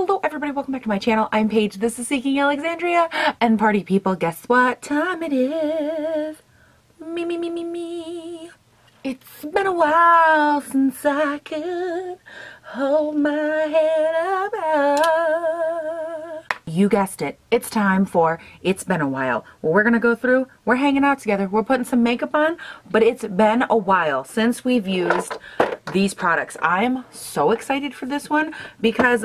Hello everybody, welcome back to my channel. I'm Paige, this is Seeking Alexandria, and party people, guess what time it is? Me. It's been a while since I could hold my head up high. You guessed it, it's time for It's Been a While. What we're gonna go through, we're hanging out together, we're putting some makeup on, but it's been a while since we've used these products. I'm so excited for this one because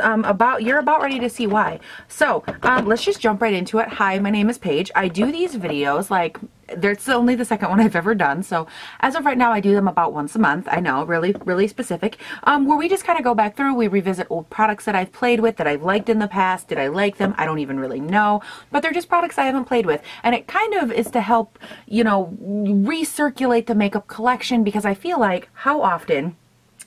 you're about ready to see why. So let's just jump right into it. Hi, my name is Paige. I do these videos like there's only the second one I've ever done. So as of right now, I do them about once a month. I know, really specific. Where we just kind of go back through, we revisit old products that I've played with, that I've liked in the past. Did I like them? I don't even really know, but they're just products I haven't played with. And it kind of is to help, you know, recirculate the makeup collection, because I feel like how often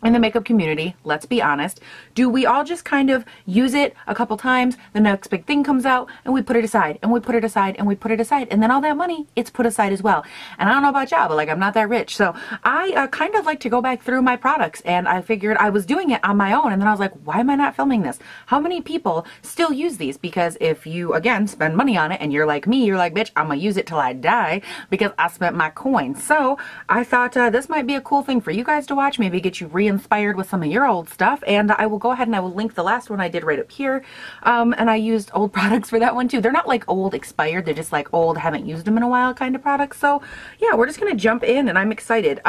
in the makeup community, let's be honest, do we all just kind of use it a couple times, the next big thing comes out, and we put it aside, and we put it aside, and we put it aside, and then all that money, it's put aside as well. And I don't know about y'all, but like I'm not that rich, so I kind of like to go back through my products, and I figured I was doing it on my own, and then I was like, why am I not filming this? How many people still use these? Because if you, again, spend money on it, and you're like me, you're like, bitch, I'm gonna use it till I die, because I spent my coins. So I thought this might be a cool thing for you guys to watch, maybe get you inspired with some of your old stuff, and I will go ahead and I will link the last one I did right up here, and I used old products for that one too. They're not like old expired, they're just like old, haven't used them in a while kind of products. So yeah, we're just gonna jump in and I'm excited.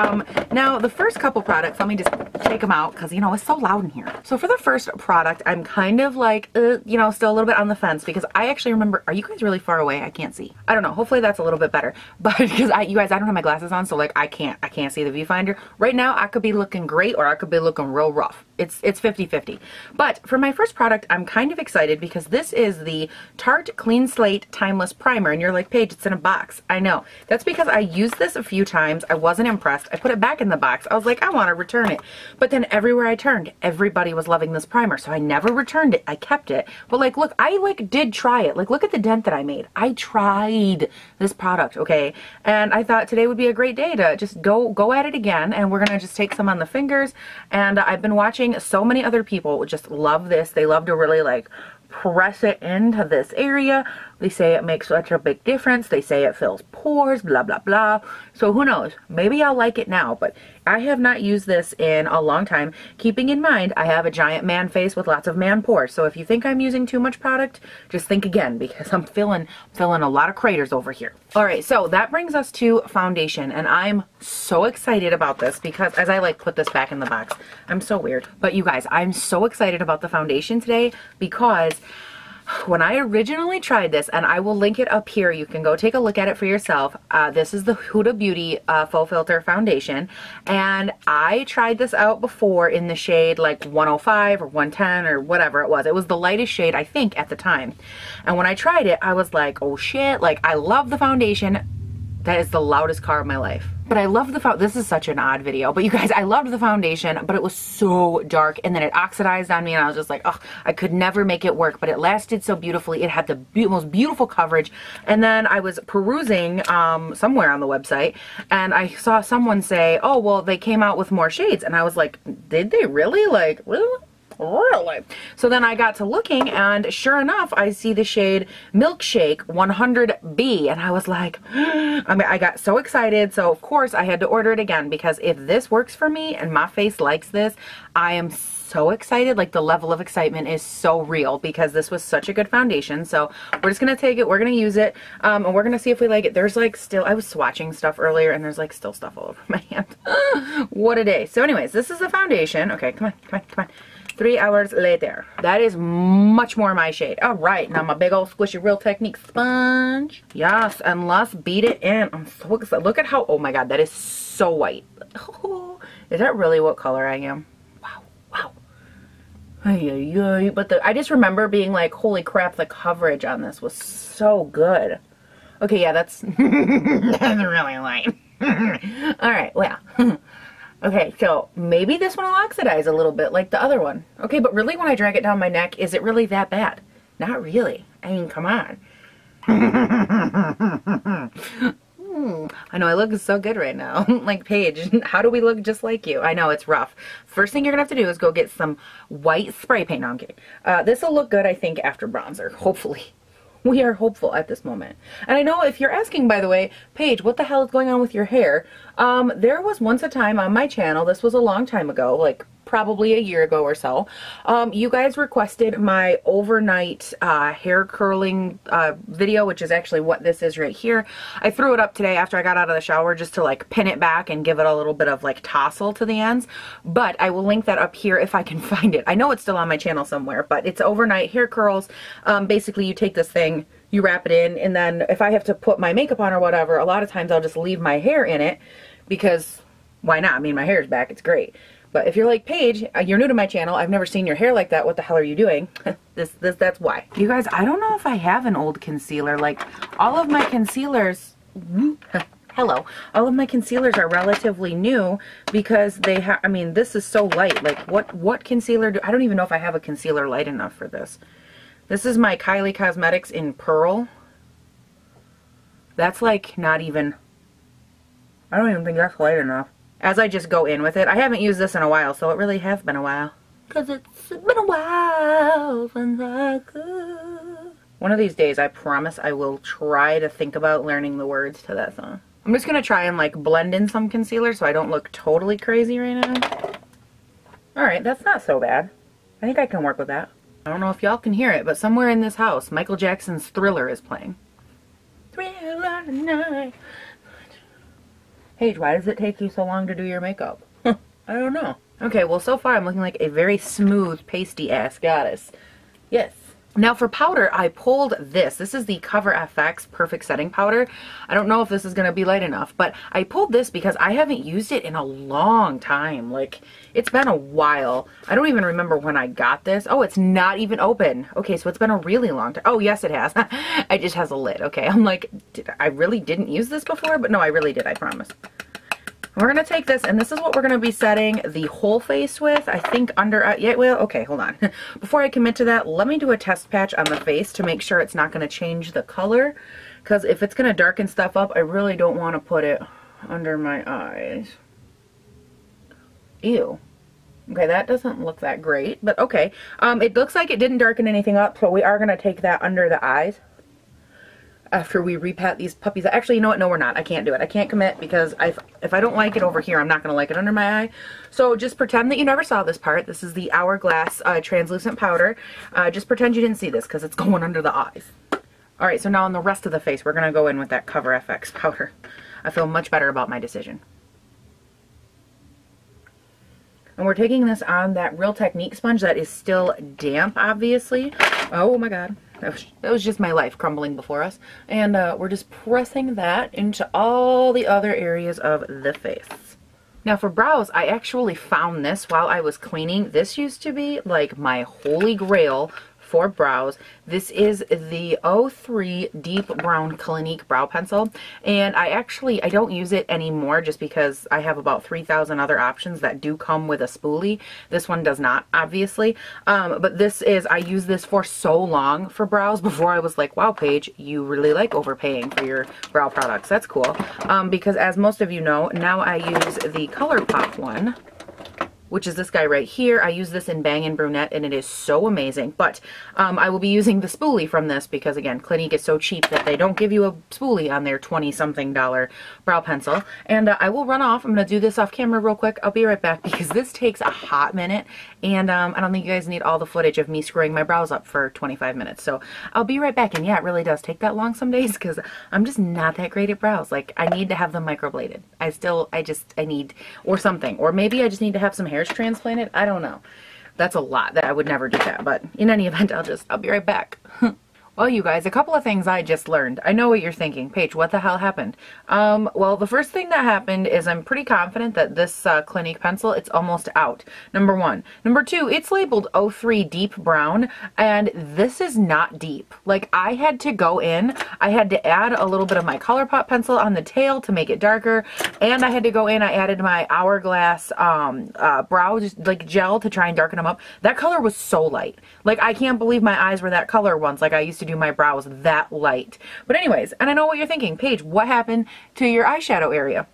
Now the first couple products, let me just take them out because you know it's so loud in here. So for the first product, I'm kind of like you know, still a little bit on the fence, because I actually remember, are you guys really far away? I can't see. I don't know, hopefully that's a little bit better, but because you guys, I don't have my glasses on, so like I can't see the viewfinder right now. I could be looking great or I could be looking real rough. It's 50-50. But for my first product, I'm kind of excited because this is the Tarte Clean Slate Timeless Primer, and you're like, Paige, it's in a box. I know. That's because I used this a few times. I wasn't impressed. I put it back in the box. I was like, I want to return it. But then everywhere I turned, everybody was loving this primer, so I never returned it. I kept it. But like, look, I like did try it. Like, look at the dent that I made. I tried this product, okay? And I thought today would be a great day to just go at it again, and we're gonna just take some on the fingers. And I've been watching so many other people just love this. They love to really like press it into this area. They say it makes such a big difference. They say it fills pores, blah, blah, blah. So who knows? Maybe I'll like it now, but I have not used this in a long time. Keeping in mind, I have a giant man face with lots of man pores. So if you think I'm using too much product, just think again, because I'm filling a lot of craters over here. All right, so that brings us to foundation, and I'm so excited about this because as I like put this back in the box, I'm so weird. But you guys, I'm so excited about the foundation today because when I originally tried this, and I will link it up here, you can go take a look at it for yourself. This is the Huda Beauty Full Filter Foundation, and I tried this out before in the shade like 105 or 110 or whatever it was. It was the lightest shade, I think, at the time. And when I tried it, I was like, oh shit, like I love the foundation. That is the loudest car of my life. But I love the this is such an odd video, but you guys, I loved the foundation, but it was so dark, and then it oxidized on me, and I was just like, oh, I could never make it work, but it lasted so beautifully. It had the most beautiful coverage. And then I was perusing somewhere on the website, and I saw someone say, oh, well, they came out with more shades, and I was like, did they really? Like, really? Really? So then I got to looking, and sure enough, I see the shade Milkshake 100B, and I was like, I mean, I got so excited. So of course I had to order it again, because if this works for me and my face likes this, I am so excited. Like the level of excitement is so real because this was such a good foundation. So we're just gonna take it, we're gonna use it, and we're gonna see if we like it. There's like still, I was swatching stuff earlier, and there's like still stuff all over my hand. What a day. So anyways, this is the foundation. Okay, come on. 3 hours later. That is much more my shade. All right, now my big old squishy Real Technique sponge. Yes, and let's beat it in. I'm so excited. Look at how, oh my God, that is so white. Oh, is that really what color I am? Wow. But I just remember being like, holy crap, the coverage on this was so good. Okay, yeah, that's, that's really light. All right, well. Okay, so maybe this one will oxidize a little bit like the other one. Okay, but really when I drag it down my neck, is it really that bad? Not really. I mean, come on. I know I look so good right now. Like, Paige, how do we look just like you? I know, it's rough. First thing you're gonna have to do is go get some white spray paint. No, I'm kidding. This will look good, I think, after bronzer, hopefully. We are hopeful at this moment. And I know if you're asking, by the way, Paige, what the hell is going on with your hair? There was once a time on my channel, this was a long time ago, like probably a year ago or so, you guys requested my overnight hair curling video, which is actually what this is right here. I threw it up today after I got out of the shower just to like pin it back and give it a little bit of like tassel to the ends, but I will link that up here if I can find it. I know it's still on my channel somewhere, but it's overnight hair curls. Basically you take this thing, you wrap it in, and then if I have to put my makeup on or whatever, a lot of times I'll just leave my hair in it because why not? I mean, my hair's back, it's great. But if you're like, Paige, you're new to my channel, I've never seen your hair like that, what the hell are you doing? That's why. You guys, I don't know if I have an old concealer. Like, all of my concealers, hello, all of my concealers are relatively new because they have, I mean, this is so light. Like, what concealer I don't even know if I have a concealer light enough for this. This is my Kylie Cosmetics in Pearl. That's like not even, I don't even think that's light enough. As I just go in with it. I haven't used this in a while, so it really has been a while. Because it's been a while since I could. One of these days, I promise I will try to think about learning the words to that song. I'm just going to try and like blend in some concealer so I don't look totally crazy right now. Alright, that's not so bad. I think I can work with that. I don't know if y'all can hear it, but somewhere in this house, Michael Jackson's Thriller is playing. Thriller night. Paige, why does it take you so long to do your makeup? I don't know. Okay, well, so far I'm looking like a very smooth, pasty-ass goddess. Yes. Now for powder, I pulled this. This is the Cover FX Perfect Setting Powder. I don't know if this is going to be light enough, but I pulled this because I haven't used it in a long time. Like, it's been a while. I don't even remember when I got this. Oh, it's not even open. Okay, so it's been a really long time. Oh, yes, it has. It just has a lid. Okay, I'm like, I really didn't use this before? But no, I really did, I promise. We're going to take this, and this is what we're going to be setting the whole face with. I think under, yeah, well, okay, hold on. Before I commit to that, let me do a test patch on the face to make sure it's not going to change the color. Because if it's going to darken stuff up, I really don't want to put it under my eyes. Ew. Okay, that doesn't look that great, but okay. It looks like it didn't darken anything up, so we are going to take that under the eyes after we repat these puppies. Actually, you know what? No, we're not. I can't do it. I can't commit because if I don't like it over here, I'm not going to like it under my eye. So just pretend that you never saw this part. This is the Hourglass translucent powder. Just pretend you didn't see this because it's going under the eyes. Alright, so now on the rest of the face, we're going to go in with that Cover FX powder. I feel much better about my decision. And we're taking this on that Real Technique sponge that is still damp, obviously. Oh my god. That was just my life crumbling before us. And we're just pressing that into all the other areas of the face. Now for brows, I actually found this while I was cleaning. This used to be like my holy grail for brows. This is the 03 Deep Brown Clinique Brow Pencil, and I don't use it anymore just because I have about 3,000 other options that do come with a spoolie. This one does not, obviously, but this is, I used this for so long for brows before I was like, wow, Paige, you really like overpaying for your brow products. That's cool, because as most of you know, now I use the ColourPop one, which is this guy right here. I use this in Bang & Brunette, and it is so amazing. But I will be using the spoolie from this because, again, Clinique is so cheap that they don't give you a spoolie on their $20-something brow pencil. And I will run off. I'm going to do this off camera real quick. I'll be right back because this takes a hot minute, and I don't think you guys need all the footage of me screwing my brows up for 25 minutes. So I'll be right back. And yeah, it really does take that long some days because I'm just not that great at brows. Like, I need to have them microbladed. I need, or something. Or maybe I just need to have some hairs transplanted. I don't know. That's a lot. That I would never do that. But in any event, I'll be right back. Well, you guys, a couple of things I just learned. I know what you're thinking. Paige, what the hell happened? Well, the first thing that happened is I'm pretty confident that this Clinique pencil, it's almost out. Number one. Number two, it's labeled 03 Deep Brown, and this is not deep. Like, I had to go in, I had to add a little bit of my ColourPop pencil on the tail to make it darker, and I had to go in, I added my Hourglass brow gel to try and darken them up. That color was so light. Like, I can't believe my eyes were that color once. Like, I used to do my brows that light. But anyways, and I know what you're thinking, Paige, what happened to your eyeshadow area?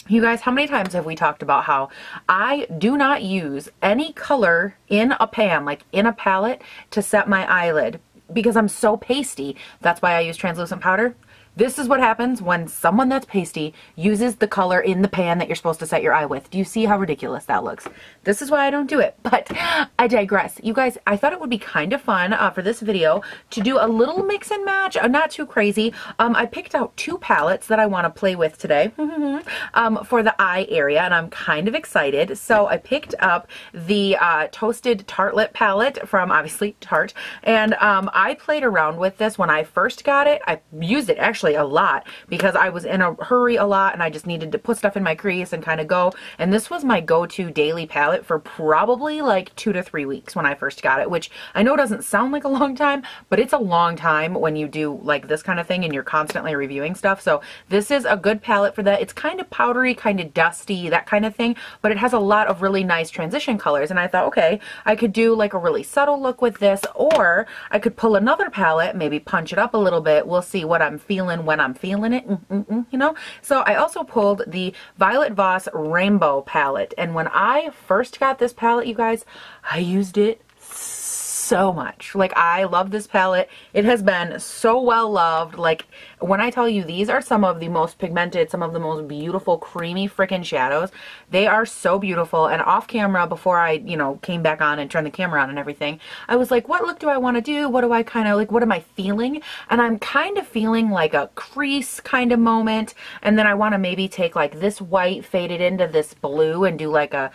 You guys, how many times have we talked about how I do not use any color in a pan, like in a palette, to set my eyelid because I'm so pasty. That's why I use translucent powder. This is what happens when someone that's pasty uses the color in the pan that you're supposed to set your eye with. Do you see how ridiculous that looks? This is why I don't do it, but I digress. You guys, I thought it would be kind of fun for this video to do a little mix and match, not too crazy. I picked out 2 palettes that I want to play with today for the eye area, and I'm kind of excited. So I picked up the Toasted Tartlet palette from, obviously, Tarte, and I played around with this when I first got it. I used it actually a lot because I was in a hurry a lot and I just needed to put stuff in my crease and kind of go. And this was my go-to daily palette for probably like 2 to 3 weeks when I first got it, which I know doesn't sound like a long time, but it's a long time when you do like this kind of thing and you're constantly reviewing stuff. So this is a good palette for that. It's kind of powdery, kind of dusty, that kind of thing, but it has a lot of really nice transition colors. And I thought, okay, I could do like a really subtle look with this, or I could pull another palette, maybe punch it up a little bit. We'll see what I'm feeling when I'm feeling it, you know? So I also pulled the Violet Voss Rainbow palette, and when I first got this palette, you guys, I used it so much. Like, I love this palette. It has been so well loved. Like, when I tell you these are some of the most pigmented, some of the most beautiful creamy freaking shadows, they are so beautiful. And off camera, before I, you know, came back on and turned the camera on and everything, I was like, what look do I want to do? What do I kind of like, what am I feeling? And I'm kind of feeling like a crease kind of moment. And then I want to maybe take like this white, fade it into this blue and do like a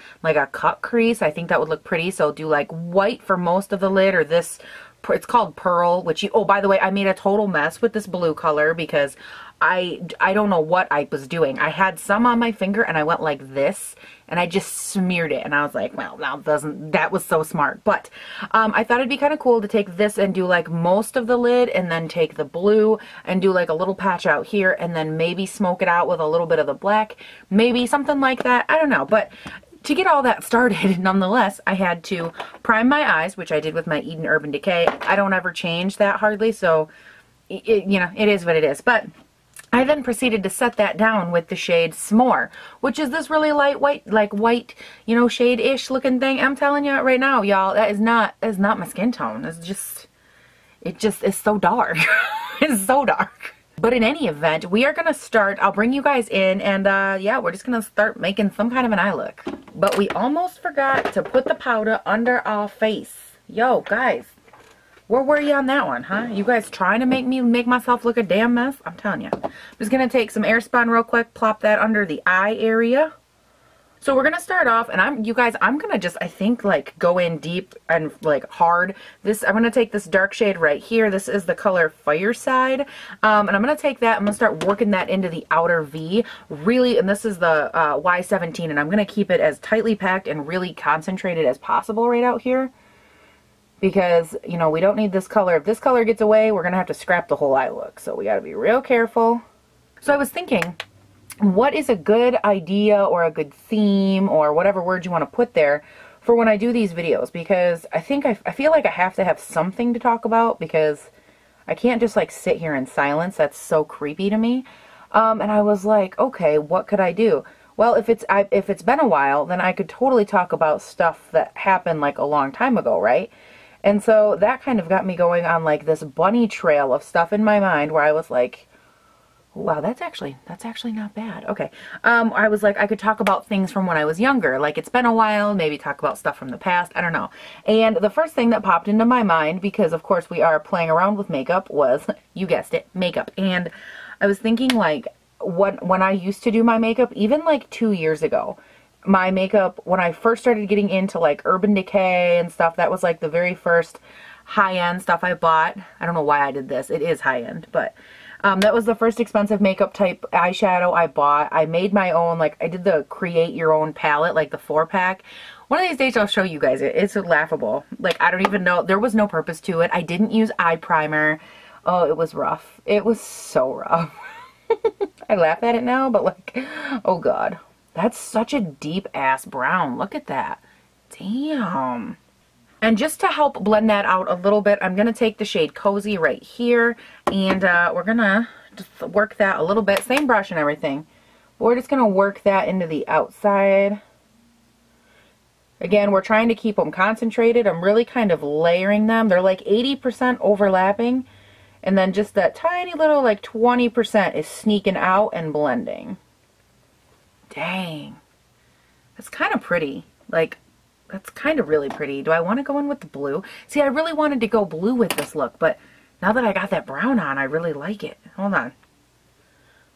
cut crease. I think that would look pretty. So do like white for most of the lid, or this, it's called Pearl, which you, oh, by the way, I made a total mess with this blue color because I don't know what I was doing. I had some on my finger and I went like this and I just smeared it, and I was like, well, that was so smart. But I thought it'd be kind of cool to take this and do like most of the lid, and then take the blue and do like a little patch out here, and then maybe smoke it out with a little bit of the black, maybe something like that. I don't know, but to get all that started, nonetheless, I had to prime my eyes, which I did with my Eden Urban Decay. I don't ever change that hardly, so you know, it is what it is. But I then proceeded to set that down with the shade S'more, which is this really light white, like white, you know, shade-ish looking thing. I'm telling you right now, y'all, that is not my skin tone. It's just, it just is so dark. It's so dark. But in any event, we are going to start, I'll bring you guys in, and yeah, we're just going to start making some kind of an eye look. But we almost forgot to put the powder under our face. Yo, guys, where were you on that one, huh? You guys trying to make myself look a damn mess? I'm telling you. I'm just going to take some Airspun real quick, plop that under the eye area. So we're going to start off, and you guys, I'm going to just, I think, like, go in deep and, like, hard. I'm going to take this dark shade right here. This is the color Fireside. And I'm going to take that, I'm going to start working that into the outer V. Really, and this is the Y17, and I'm going to keep it as tightly packed and really concentrated as possible right out here. Because, you know, we don't need this color. If this color gets away, we're going to have to scrap the whole eye look. So we got to be real careful. So I was thinking, what is a good idea or a good theme or whatever word you want to put there for when I do these videos? Because I think I feel like I have to have something to talk about, because I can't just like sit here in silence. That's so creepy to me. And I was like, okay, what could I do? Well, if it's been a while, then I could totally talk about stuff that happened like a long time ago, right? And so that kind of got me going on like this bunny trail of stuff in my mind where I was like, wow, that's actually not bad. Okay. I was like, I could talk about things from when I was younger. Like, it's been a while, maybe talk about stuff from the past. I don't know. And the first thing that popped into my mind, because of course we are playing around with makeup, was, you guessed it, makeup. And I was thinking like, when I used to do my makeup, even like 2 years ago, my makeup, when I first started getting into like Urban Decay and stuff, that was like the very first high-end stuff I bought. I don't know why I did this. It is high-end, but that was the first expensive makeup type eyeshadow I bought. I made my own, like, I did the create your own palette, like the 4-pack. One of these days I'll show you guys it. It's laughable. Like, I don't even know. There was no purpose to it. I didn't use eye primer. Oh, it was rough. It was so rough. I laugh at it now, but like, oh God. That's such a deep ass brown. Look at that. Damn. And just to help blend that out a little bit, I'm going to take the shade Cozy right here, and we're going to just work that a little bit. Same brush and everything. We're just going to work that into the outside. Again, we're trying to keep them concentrated. I'm really kind of layering them. They're like 80% overlapping, and then just that tiny little like 20% is sneaking out and blending. Dang. That's kind of pretty. Like, that's kind of really pretty. Do I want to go in with the blue? See, I really wanted to go blue with this look, but now that I got that brown on, I really like it. Hold on.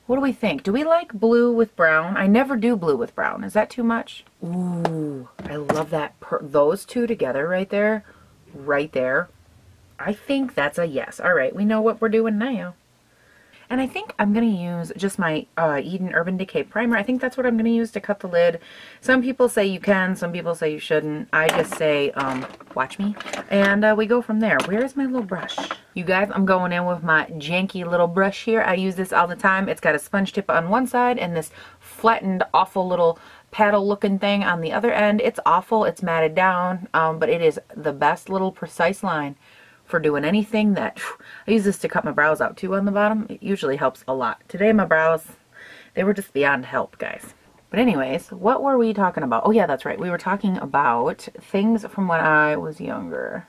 What do we think? Do we like blue with brown? I never do blue with brown. Is that too much? Ooh, I love that. Those two together right there. Right there. I think that's a yes. All right, we know what we're doing now. And I think I'm going to use just my Eden Urban Decay Primer. I think that's what I'm going to use to cut the lid. Some people say you can, some people say you shouldn't. I just say, watch me. And we go from there. Where's my little brush? You guys, I'm going in with my janky little brush here. I use this all the time. It's got a sponge tip on one side and this flattened, awful little paddle looking thing on the other end. It's awful. It's matted down, but it is the best little precise line for doing anything. That I use this to cut my brows out too on the bottom. It usually helps a lot. Today my brows, they were just beyond help, guys. But anyways, what were we talking about? Oh yeah, that's right. We were talking about things from when I was younger.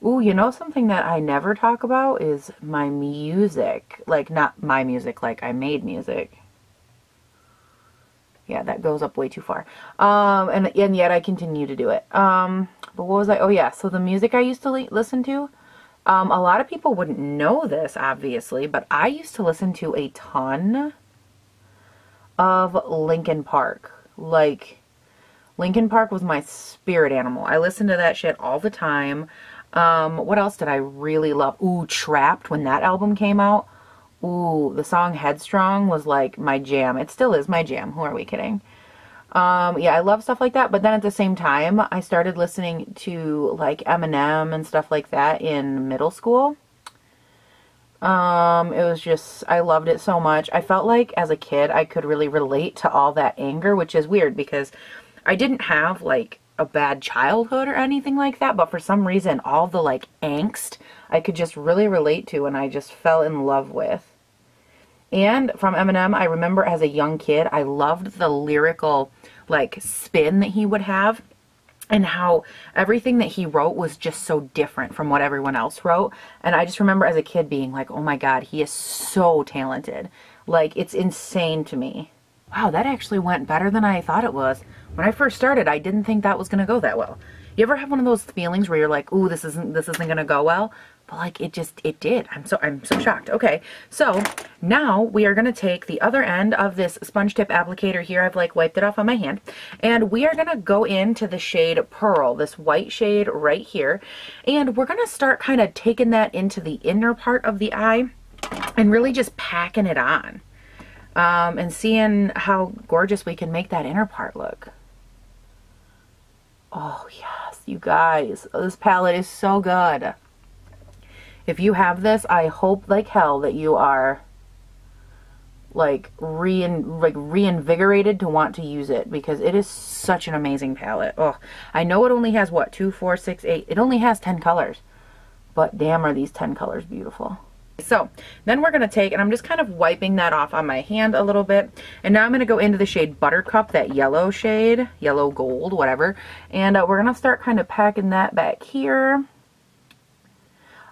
Ooh, you know something that I never talk about is my music. Like, not my music, like I made music. Yeah, that goes up way too far. And yet I continue to do it. But what was I? Oh yeah, so the music I used to listen to, a lot of people wouldn't know this, obviously, but I used to listen to a ton of Linkin Park. Like, Linkin Park was my spirit animal. I listened to that shit all the time. What else did I really love? Ooh, Trapped, when that album came out. Ooh, the song Headstrong was like my jam. It still is my jam. Who are we kidding? Yeah, I love stuff like that. But then at the same time, I started listening to like Eminem and stuff like that in middle school. It was just, I loved it so much. I felt like as a kid, I could really relate to all that anger, which is weird because I didn't have like a bad childhood or anything like that. But for some reason, all the like angst I could just really relate to and I just fell in love with. And from Eminem, I remember as a young kid, I loved the lyrical, like, spin that he would have and how everything that he wrote was just so different from what everyone else wrote. And I just remember as a kid being like, oh my God, he is so talented. Like, it's insane to me. Wow, that actually went better than I thought it was. When I first started, I didn't think that was going to go that well. You ever have one of those feelings where you're like, ooh, this isn't going to go well? But like it did. I'm so shocked. Okay, so now we are going to take the other end of this sponge tip applicator here. I've like wiped it off on my hand. And we are going to go into the shade Pearl, this white shade right here. And we're going to start kind of taking that into the inner part of the eye and really just packing it on. And seeing how gorgeous we can make that inner part look. Oh yes, you guys, this palette is so good. If you have this, I hope like hell that you are like reinvigorated to want to use it because it is such an amazing palette. Oh, I know it only has what, 2, 4, 6, 8. It only has 10 colors, but damn are these 10 colors beautiful. So then we're going to take, and I'm just kind of wiping that off on my hand a little bit. And now I'm going to go into the shade Buttercup, that yellow shade, yellow gold, whatever. And we're going to start kind of packing that back here.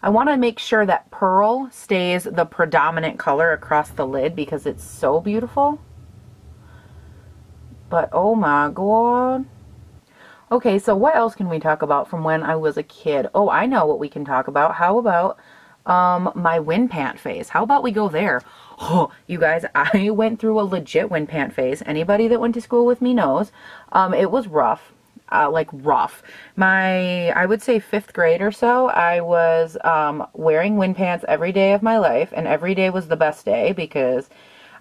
I want to make sure that Pearl stays the predominant color across the lid because it's so beautiful. But oh my God. Okay, so what else can we talk about from when I was a kid? Oh, I know what we can talk about. How about my wind pant phase? How about we go there? Oh, you guys, I went through a legit wind pant phase. Anybody that went to school with me knows. It was rough. Like rough. I would say 5th grade or so, I was wearing wind pants every day of my life, and every day was the best day because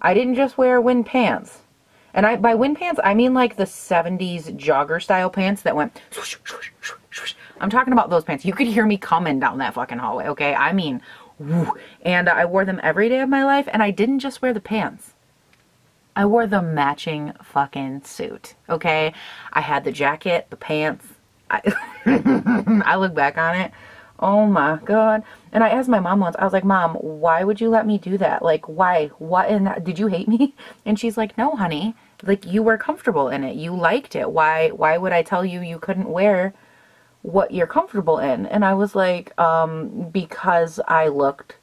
I didn't just wear wind pants. And by wind pants, I mean like the 70s jogger style pants that went swoosh, swoosh, swoosh, swoosh. I'm talking about those pants. You could hear me coming down that fucking hallway, okay? I mean, woo. And I wore them every day of my life, and I didn't just wear the pants. I wore the matching fucking suit, okay? I had the jacket, the pants, I look back on it, oh my God. And I asked my mom once, I was like, Mom, why would you let me do that? Like, why? What? And did you hate me? And she's like, no, honey. Like, you were comfortable in it. You liked it. Why would I tell you you couldn't wear what you're comfortable in? And I was like, because I looked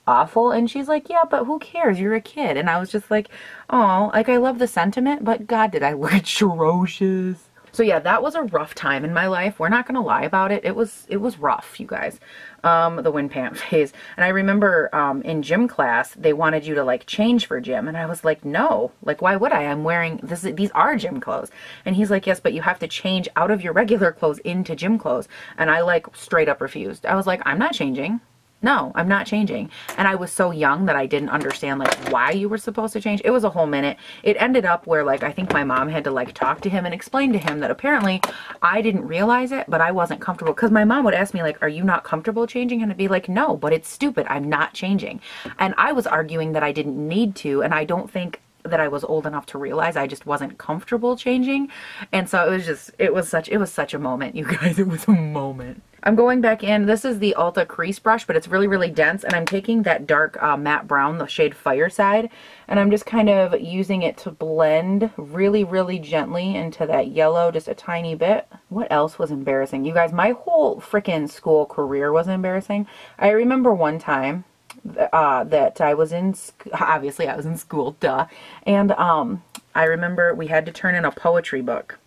awful. And she's like, yeah, but who cares? You're a kid. And I was just like, oh, like, I love the sentiment, but God, did I look atrocious. So yeah, that was a rough time in my life. We're not gonna lie about it. It was rough, you guys. The wind pant phase. And I remember in gym class, they wanted you to like change for gym. And I was like, no, like, why would I? I'm wearing this. These are gym clothes. And he's like, yes, but you have to change out of your regular clothes into gym clothes. And I like straight up refused. I was like, I'm not changing. No, I'm not changing. And I was so young that I didn't understand like why you were supposed to change. It was a whole minute. It ended up where like I think my mom had to like talk to him and explain to him that apparently I didn't realize it, but I wasn't comfortable. Because my mom would ask me like, are you not comfortable changing? And I'd be like, no, but it's stupid. I'm not changing. And I was arguing that I didn't need to. And I don't think that I was old enough to realize I just wasn't comfortable changing. And so it was such a moment, you guys. It was a moment. I'm going back in. This is the Ulta crease brush, but it's really, really dense. And I'm taking that dark matte brown, the shade Fireside, and I'm just kind of using it to blend really, really gently into that yellow, just a tiny bit. What else was embarrassing? You guys, my whole freaking school career was embarrassing. I remember one time that I was in, obviously I was in school, duh. And I remember we had to turn in a poetry book.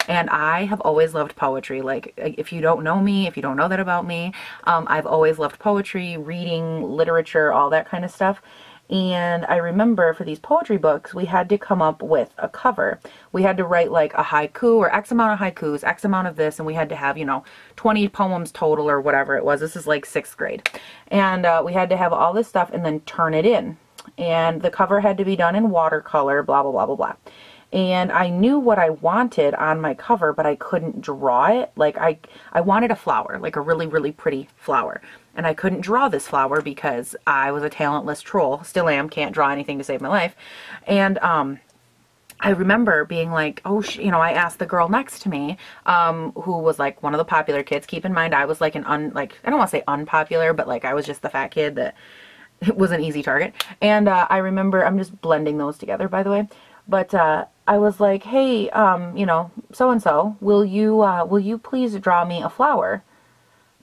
And I have always loved poetry. Like, if you don't know me, if you don't know that about me, I've always loved poetry, reading, literature, all that kind of stuff. And I remember for these poetry books, we had to come up with a cover. We had to write like a haiku or X amount of haikus, X amount of this, and we had to have, you know, 20 poems total or whatever it was. This is like 6th grade. And we had to have all this stuff and then turn it in. And the cover had to be done in watercolor, blah, blah, blah, blah, blah. And I knew what I wanted on my cover, but I couldn't draw it. Like I wanted a flower, like a really, really pretty flower. And I couldn't draw this flower because I was a talentless troll. Still am, can't draw anything to save my life. And I remember being like, oh, you know, I asked the girl next to me, who was like one of the popular kids. Keep in mind, I was like I don't want to say unpopular, but like I was just the fat kid that it was an easy target. And I remember, I'm just blending those together, by the way. But I was like, hey, you know, so-and-so, will you please draw me a flower?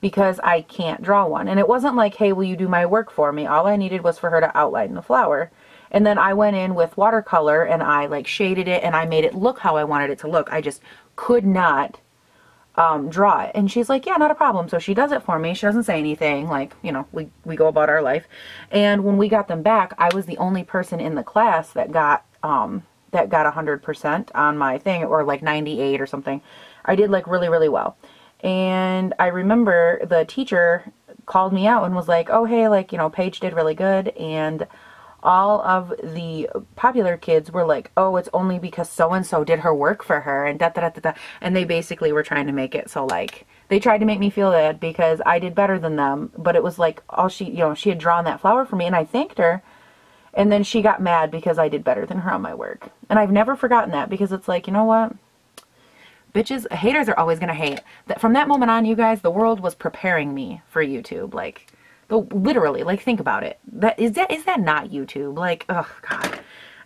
Because I can't draw one. And it wasn't like, hey, will you do my work for me? All I needed was for her to outline the flower. And then I went in with watercolor and I like shaded it and I made it look how I wanted it to look. I just could not draw it. And she's like, yeah, not a problem. So she does it for me. She doesn't say anything. Like, you know, we go about our life. And when we got them back, I was the only person in the class that got 100% on my thing, or like 98 or something. I did like really, really well. And I remember the teacher called me out and was like, oh, hey, like, you know, Paige did really good. And all of the popular kids were like, oh, it's only because so-and-so did her work for her and da-da-da-da-da. And they basically were trying to make it so like, they tried to make me feel bad because I did better than them. But it was like, all she, you know, she had drawn that flower for me and I thanked her. And then she got mad because I did better than her on my work. And I've never forgotten that because it's like, you know what? Bitches, haters are always going to hate. That from that moment on, you guys, the world was preparing me for YouTube. Like, literally, like, think about it. Is that not YouTube? Like, oh, God.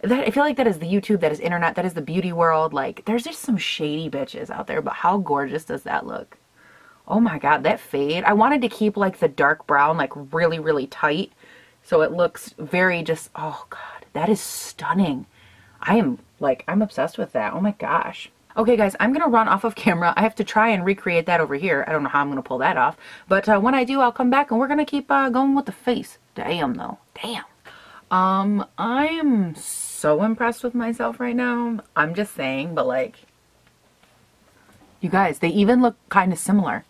I feel like that is the YouTube, that is internet, that is the beauty world. Like, there's just some shady bitches out there, but how gorgeous does that look? Oh my God, that fade. I wanted to keep, like, the dark brown, like, really, really tight. So it looks very just, oh God, that is stunning. I'm obsessed with that. Oh my gosh. Okay guys, I'm going to run off of camera. I have to try and recreate that over here. I don't know how I'm going to pull that off. But when I do, I'll come back and we're going to keep going with the face. Damn though. Damn. I am so impressed with myself right now. I'm just saying, but like, you guys, they even look kind of similar.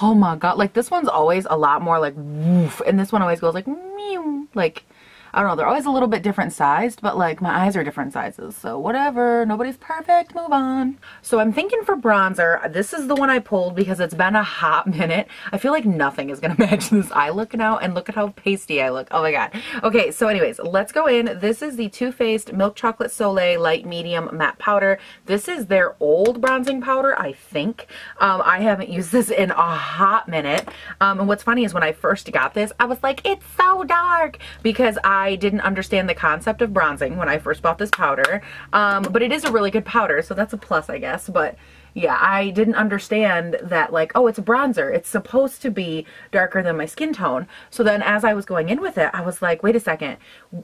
Oh my God, like this one's always a lot more like woof, and this one always goes like meow. Like, I don't know, they're always a little bit different sized, but like my eyes are different sizes, so whatever, nobody's perfect, move on. So I'm thinking for bronzer, this is the one I pulled because it's been a hot minute. I feel like nothing is gonna match this eye look now, and look at how pasty I look. Oh my god. Okay, so anyways, let's go in. This is the Too Faced Milk Chocolate Soleil Light Medium Matte Powder. This is their old bronzing powder, I think. I haven't used this in a hot minute. And what's funny is when I first got this, I was like, it's so dark, because I didn't understand the concept of bronzing when I first bought this powder. But it is a really good powder, so that's a plus, I guess. But yeah, I didn't understand that, like, oh, it's a bronzer. It's supposed to be darker than my skin tone. So then as I was going in with it, I was like, wait a second,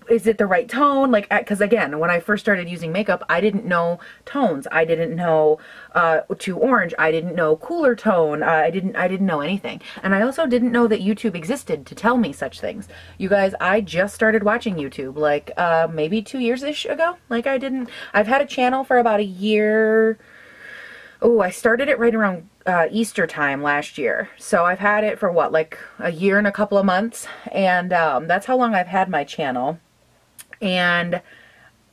is it the right tone? Like, because again, when I first started using makeup, I didn't know tones. I didn't know too orange. I didn't know cooler tone. I didn't know anything. And I also didn't know that YouTube existed to tell me such things. You guys, I just started watching YouTube like maybe 2 years-ish ago. Like I've had a channel for about a year. Oh, I started it right around Easter time last year. So I've had it for what, like a year and a couple of months. And that's how long I've had my channel. And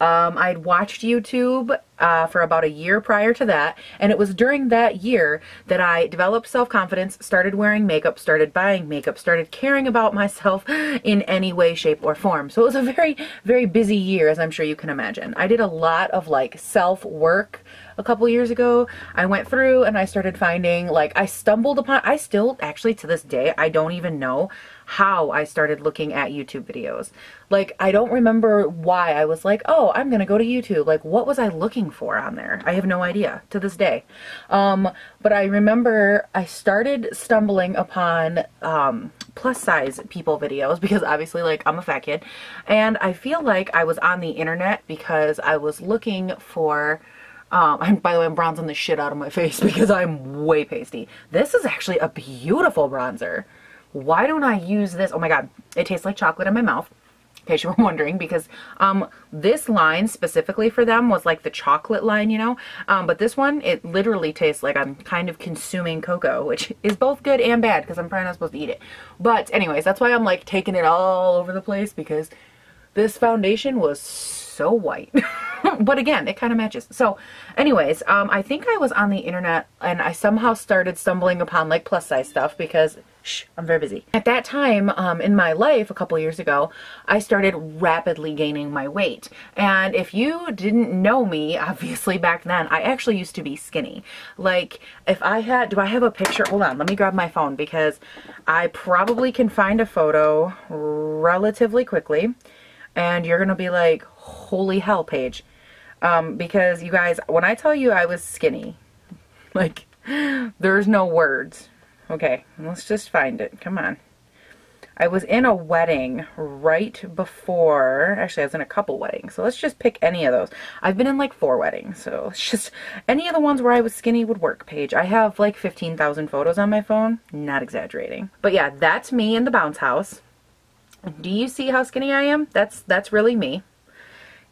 I'd watched YouTube for about a year prior to that. And it was during that year that I developed self-confidence, started wearing makeup, started buying makeup, started caring about myself in any way, shape, or form. So it was a very, very busy year, as I'm sure you can imagine. I did a lot of like self-work a couple years ago. I went through and I started finding, like, I stumbled upon, I still actually to this day, I don't even know how I started looking at YouTube videos. Like, I don't remember why I was like, oh, I'm gonna go to YouTube. Like, what was I looking for on there? I have no idea to this day. But I remember I started stumbling upon plus size people videos, because obviously, like, I'm a fat kid. And I feel like I was on the internet because I was looking for and by the way, I'm bronzing the shit out of my face because I'm way pasty. This is actually a beautiful bronzer. Why don't I use this? Oh my god, it tastes like chocolate in my mouth, in case you were wondering, because this line specifically for them was like the chocolate line, you know? But this one, it literally tastes like I'm kind of consuming cocoa, which is both good and bad because I'm probably not supposed to eat it. But anyways, that's why I'm like taking it all over the place, because this foundation was so white. But again, it kind of matches. So anyways, I think I was on the internet and I somehow started stumbling upon like plus size stuff because I'm very busy. At that time in my life a couple years ago, I started rapidly gaining my weight. And if you didn't know me, obviously back then, I actually used to be skinny. Like, if I had, do I have a picture? Hold on, let me grab my phone because I probably can find a photo relatively quickly. And you're gonna be like, holy hell, Paige. Because you guys, when I tell you I was skinny, like, there's no words. Okay, let's just find it. Come on. I was in a wedding right before, actually I was in a couple weddings, so let's just pick any of those. I've been in like 4 weddings, so it's just any of the ones where I was skinny would work, Paige. I have like 15,000 photos on my phone, not exaggerating. But yeah, that's me in the bounce house. Do you see how skinny I am? That's really me.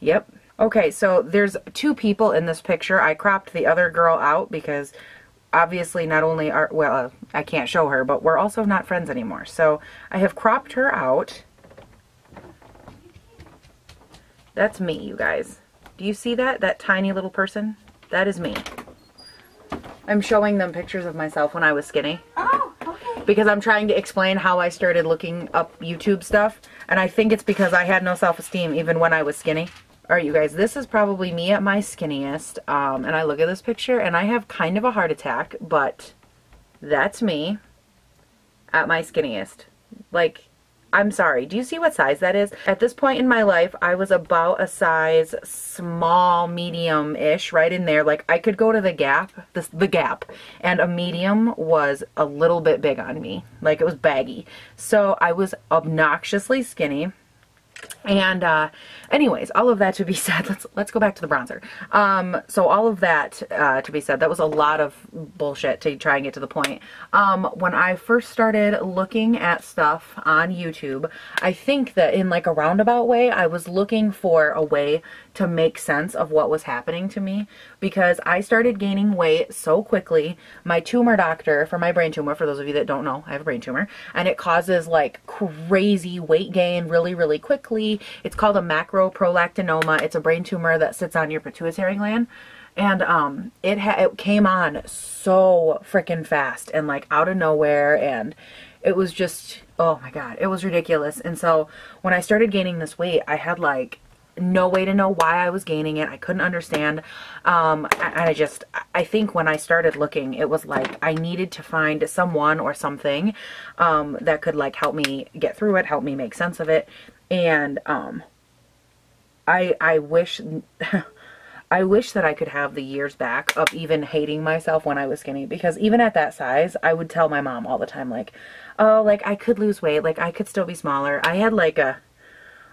Yep. Okay, so there's 2 people in this picture. I cropped the other girl out because obviously not only are, well, I can't show her, but we're also not friends anymore. So I have cropped her out. That's me, you guys. Do you see that? That tiny little person? That is me. I'm showing them pictures of myself when I was skinny. Oh, okay. Because I'm trying to explain how I started looking up YouTube stuff. And I think it's because I had no self-esteem even when I was skinny. Alright, you guys, this is probably me at my skinniest. And I look at this picture and I have kind of a heart attack, but that's me at my skinniest. Like, I'm sorry. Do you see what size that is? At this point in my life, I was about a size small, medium-ish, right in there. Like, I could go to the Gap, the Gap, and a medium was a little bit big on me. Like, it was baggy. So I was obnoxiously skinny. And anyways, all of that to be said, let's go back to the bronzer. So all of that to be said, that was a lot of bullshit to try and get to the point. When I first started looking at stuff on YouTube, I think that in like a roundabout way, I was looking for a way to make sense of what was happening to me, because I started gaining weight so quickly. My tumor doctor for my brain tumor, for those of you that don't know, I have a brain tumor, and it causes like crazy weight gain really, really quickly. pretty. It's called a macroprolactinoma. It's a brain tumor that sits on your pituitary gland. And it came on so freaking fast and like out of nowhere, and it was just, oh my God, it was ridiculous. And so when I started gaining this weight, I had like no way to know why I was gaining it. I couldn't understand. I think when I started looking, it was like I needed to find someone or something that could like help me get through it, help me make sense of it. And I wish I wish that I could have the years back of even hating myself when I was skinny, because even at that size, I would tell my mom all the time, like, oh, like I could lose weight, like I could still be smaller. I had like a,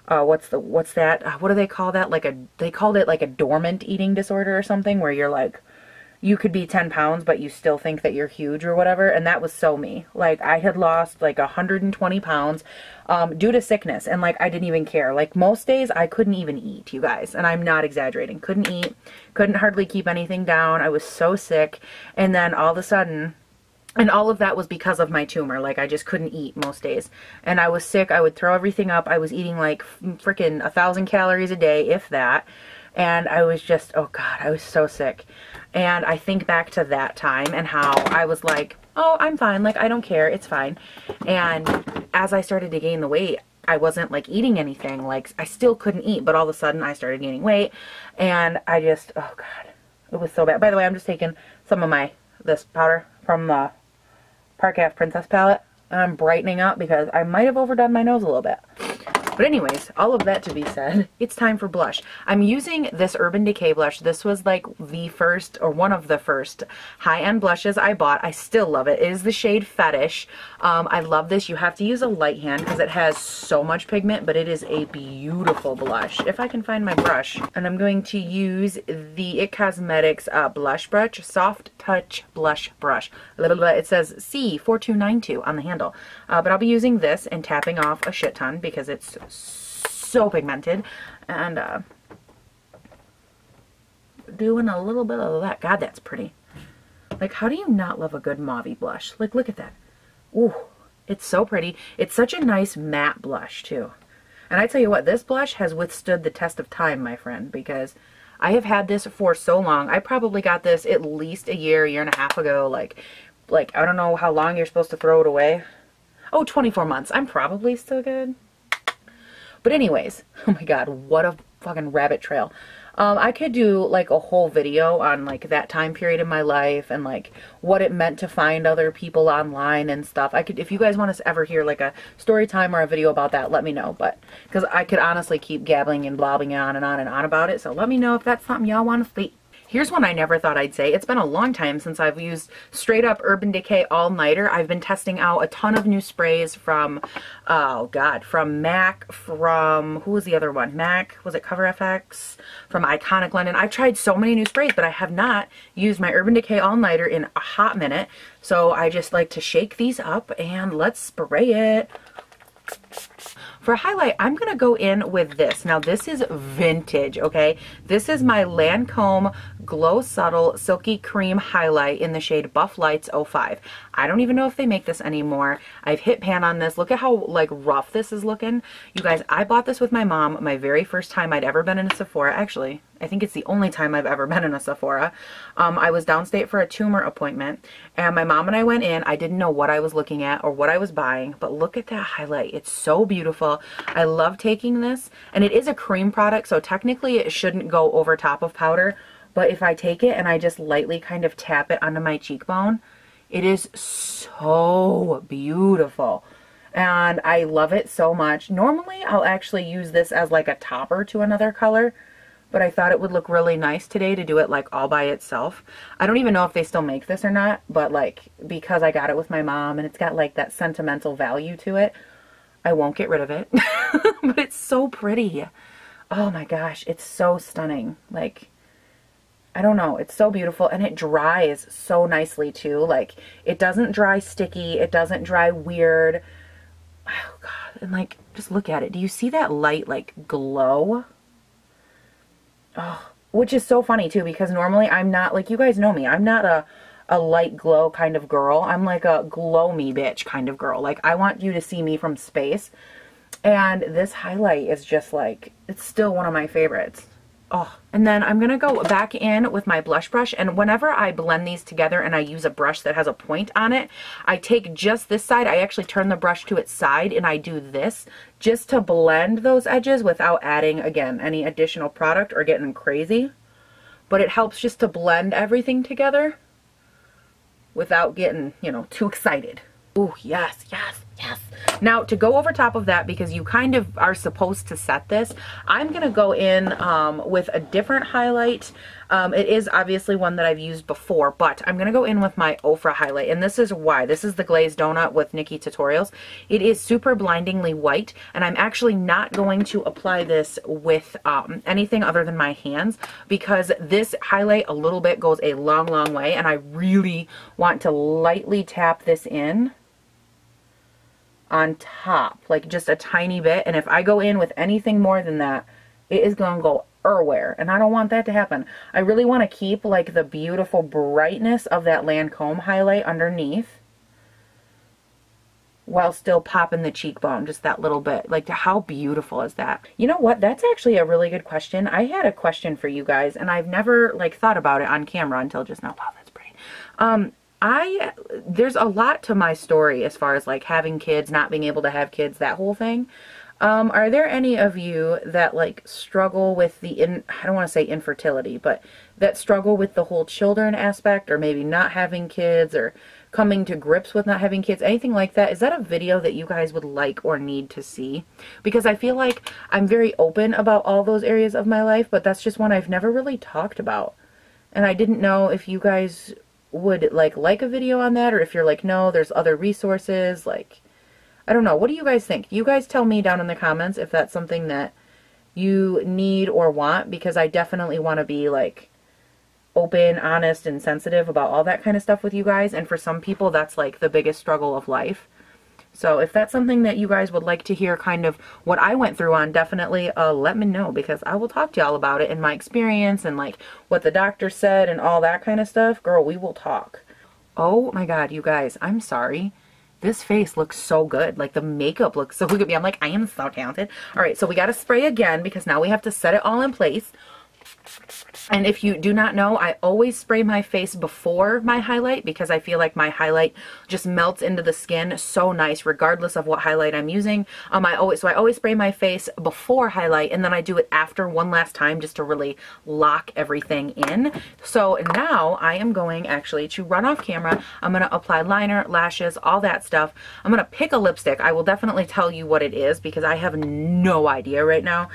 what do they call that? They called it like a dormant eating disorder or something, where you're like, you could be 10 pounds, but you still think that you're huge or whatever. And that was so me. Like I had lost like 120 pounds due to sickness. And like, I didn't even care. Like most days I couldn't even eat, you guys. And I'm not exaggerating. Couldn't eat, couldn't hardly keep anything down. I was so sick. And then all of a sudden, and all of that was because of my tumor. Like I just couldn't eat most days. And I was sick. I would throw everything up. I was eating like freaking 1,000 calories a day, if that. And I was just, oh God, I was so sick. And I think back to that time and how I was like, oh, I'm fine. Like, I don't care. It's fine. And as I started to gain the weight, I wasn't like eating anything. Like I still couldn't eat, but all of a sudden I started gaining weight. And I just, oh God, it was so bad. By the way, I'm just taking some of this powder from the Park Ave Princess palette. I'm brightening up because I might have overdone my nose a little bit. But anyways, all of that to be said, it's time for blush. I'm using this Urban Decay blush. This was like the first, or one of the first high-end blushes I bought. I still love it. It is the shade Fetish. I love this. You have to use a light hand because it has so much pigment, but it is a beautiful blush. If I can find my brush. And I'm going to use the IT Cosmetics blush brush, Soft Touch Blush Brush. It says C4292 on the handle. But I'll be using this and tapping off a shit ton because it's so pigmented, and doing a little bit of that. God, that's pretty. Like, how do you not love a good mauve blush? Like, look at that. Ooh, it's so pretty. It's such a nice matte blush too. And I tell you what, this blush has withstood the test of time, my friend, because I have had this for so long. I probably got this at least a year and a half ago. Like I don't know how long you're supposed to throw it away. Oh, 24 months. I'm probably still good. But anyways, oh my God, what a fucking rabbit trail. I could do like a whole video on like that time period in my life and like what it meant to find other people online and stuff. I could, if you guys want to ever hear like a story time or a video about that, let me know. But because I could honestly keep gabbling and blobbing on and on and on about it. So let me know if that's something y'all want to see. Here's one I never thought I'd say. It's been a long time since I've used straight up Urban Decay All-Nighter. I've been testing out a ton of new sprays from, oh God, from MAC, from, who was the other one? MAC, was it Cover FX? From Iconic London. I've tried so many new sprays, but I have not used my Urban Decay All-Nighter in a hot minute. So I just like to shake these up and let's spray it. For a highlight, I'm going to go in with this. Now, this is vintage, okay? This is my Lancome Glow Subtle Silky Cream Highlight in the shade Buff Lights 05. I don't even know if they make this anymore. I've hit pan on this. Look at how, like, rough this is looking. You guys, I bought this with my mom my very first time I'd ever been in a Sephora. Actually, I think it's the only time I've ever been in a Sephora. I was downstate for a tumor appointment, and my mom and I went in. I didn't know what I was looking at or what I was buying, but look at that highlight. It's so beautiful. I love taking this, and it is a cream product, so technically it shouldn't go over top of powder, but if I take it and I just lightly kind of tap it onto my cheekbone, it is so beautiful. And I love it so much. Normally, I'll actually use this as like a topper to another color, but I thought it would look really nice today to do it like all by itself. I don't even know if they still make this or not, but like because I got it with my mom and it's got like that sentimental value to it, I won't get rid of it. But it's so pretty. Oh my gosh, it's so stunning. Like, I don't know, it's so beautiful, and it dries so nicely too. Like, it doesn't dry sticky, it doesn't dry weird. Oh God, and like, just look at it. Do you see that light like glow? Oh, which is so funny too, because normally I'm not, like, you guys know me, I'm not a light glow kind of girl. I'm like a glow me bitch kind of girl. Like, I want you to see me from space. And this highlight is just like, it's still one of my favorites. Oh, and then I'm going to go back in with my blush brush, and whenever I blend these together and I use a brush that has a point on it, I take just this side, I actually turn the brush to its side and I do this just to blend those edges without adding, again, any additional product or getting crazy. But it helps just to blend everything together without getting, you know, too excited. Oh, yes, yes, yes. Now, to go over top of that, because you kind of are supposed to set this, I'm going to go in with a different highlight. It is obviously one that I've used before, but I'm going to go in with my Ofra highlight, and this is why. This is the Glazed Donut with Nikki Tutorials. It is super blindingly white, and I'm actually not going to apply this with anything other than my hands, because this highlight a little bit goes a long, long way, and I really want to lightly tap this in on top, like just a tiny bit. And if I go in with anything more than that, it is going to go everywhere, and I don't want that to happen. I really want to keep like the beautiful brightness of that Lancome highlight underneath while still popping the cheekbone just that little bit. Like, how beautiful is that? You know what? That's actually a really good question. I had a question for you guys, and I've never like thought about it on camera until just now. Wow, that's pretty. There's a lot to my story as far as like having kids, not being able to have kids, that whole thing. Are there any of you that like struggle with the, I don't want to say infertility, but that struggle with the whole children aspect, or maybe not having kids, or coming to grips with not having kids, anything like that? Is that a video that you guys would like or need to see? Because I feel like I'm very open about all those areas of my life, but that's just one I've never really talked about. And I didn't know if you guys would like a video on that, or if you're like, no, there's other resources. Like, I don't know. What do you guys think? You guys tell me down in the comments if that's something that you need or want, because I definitely want to be like open, honest, and sensitive about all that kind of stuff with you guys. And for some people, that's like the biggest struggle of life. So if that's something that you guys would like to hear, kind of what I went through on, definitely let me know, because I will talk to y'all about it and my experience and like what the doctor said and all that kind of stuff. Girl, we will talk. Oh my God, you guys, I'm sorry. This face looks so good. Like, the makeup looks so good at me. I'm like, I am so talented. All right, so we got to spray again, because now we have to set it all in place. And if you do not know, I always spray my face before my highlight, because I feel like my highlight just melts into the skin so nice regardless of what highlight I'm using. I always spray my face before highlight, and then I do it after one last time just to really lock everything in. So now I am going actually to run off camera. I'm going to apply liner, lashes, all that stuff. I'm going to pick a lipstick. I will definitely tell you what it is, because I have no idea right now.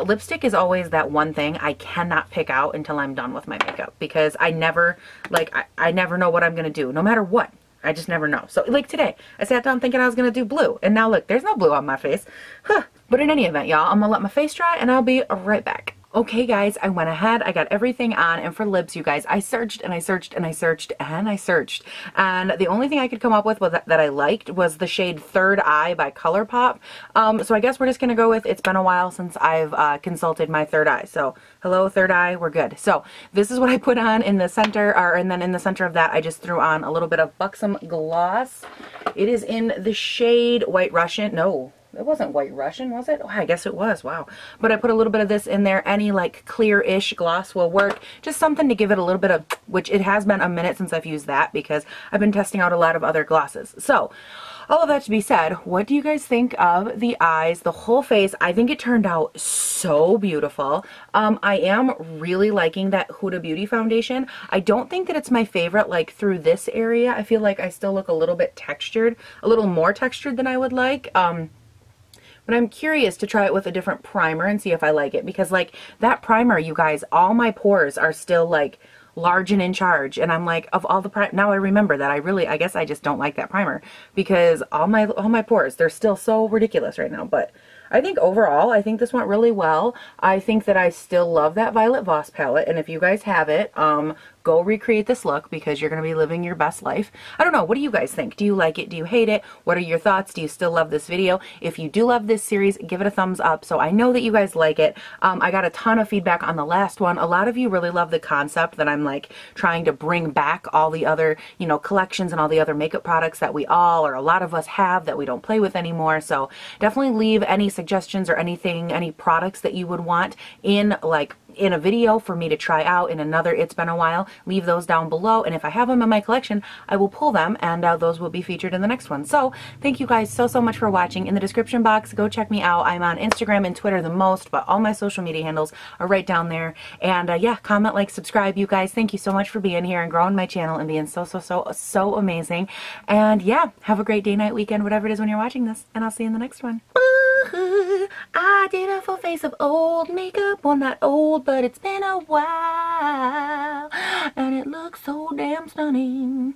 Lipstick is always that one thing I cannot pick out until I'm done with my makeup, because I never, like, I never know what I'm going to do, no matter what. I just never know. So, like today, I sat down thinking I was going to do blue, and now look, there's no blue on my face. Huh. But in any event, y'all, I'm going to let my face dry, and I'll be right back. Okay, guys, I went ahead, I got everything on, and for lips, you guys, I searched and I searched and I searched and I searched, and the only thing I could come up with that I liked was the shade Third Eye by ColourPop. So I guess we're just gonna go with, it's been a while since I've consulted my third eye. So hello, third eye, we're good. So this is what I put on in the center, and then in the center of that, I just threw on a little bit of Buxom gloss. It is in the shade White Russian. No, it wasn't White Russian, was it? Oh, I guess it was. Wow. But I put a little bit of this in there. Any like clear-ish gloss will work. Just something to give it a little bit of, which it has been a minute since I've used that, because I've been testing out a lot of other glosses. So all of that to be said, what do you guys think of the eyes, the whole face? I think it turned out so beautiful. I am really liking that Huda Beauty foundation. I don't think that it's my favorite, like through this area. I feel like I still look a little bit textured, a little more textured than I would like. But I'm curious to try it with a different primer and see if I like it, because like that primer, you guys, all my pores are still like large and in charge, and I'm like, of all the now I remember that I guess I just don't like that primer, because all my pores, they're still so ridiculous right now. But I think overall, I think this went really well. I think that I still love that Violet Voss palette, and if you guys have it, go recreate this look because you're going to be living your best life. I don't know. What do you guys think? Do you like it? Do you hate it? What are your thoughts? Do you still love this video? If you do love this series, give it a thumbs up so I know that you guys like it. I got a ton of feedback on the last one. A lot of you really love the concept that I'm like trying to bring back all the other, you know, collections and all the other makeup products that we all, or a lot of us have that we don't play with anymore. So definitely leave any suggestions or anything, any products that you would want in a video for me to try out in another It's Been a While. Leave those down below, and if I have them in my collection, I will pull them, and those will be featured in the next one. So thank you guys so much for watching. In the description box, go check me out. I'm on Instagram and Twitter the most, but all my social media handles are right down there. And yeah, comment, like, subscribe. You guys, thank you so much for being here and growing my channel and being so amazing. And yeah, have a great day, night, weekend, whatever it is when you're watching this, and I'll see you in the next one. I did a full face of old makeup. Well, not old, but it's been a while, and it looks so damn stunning.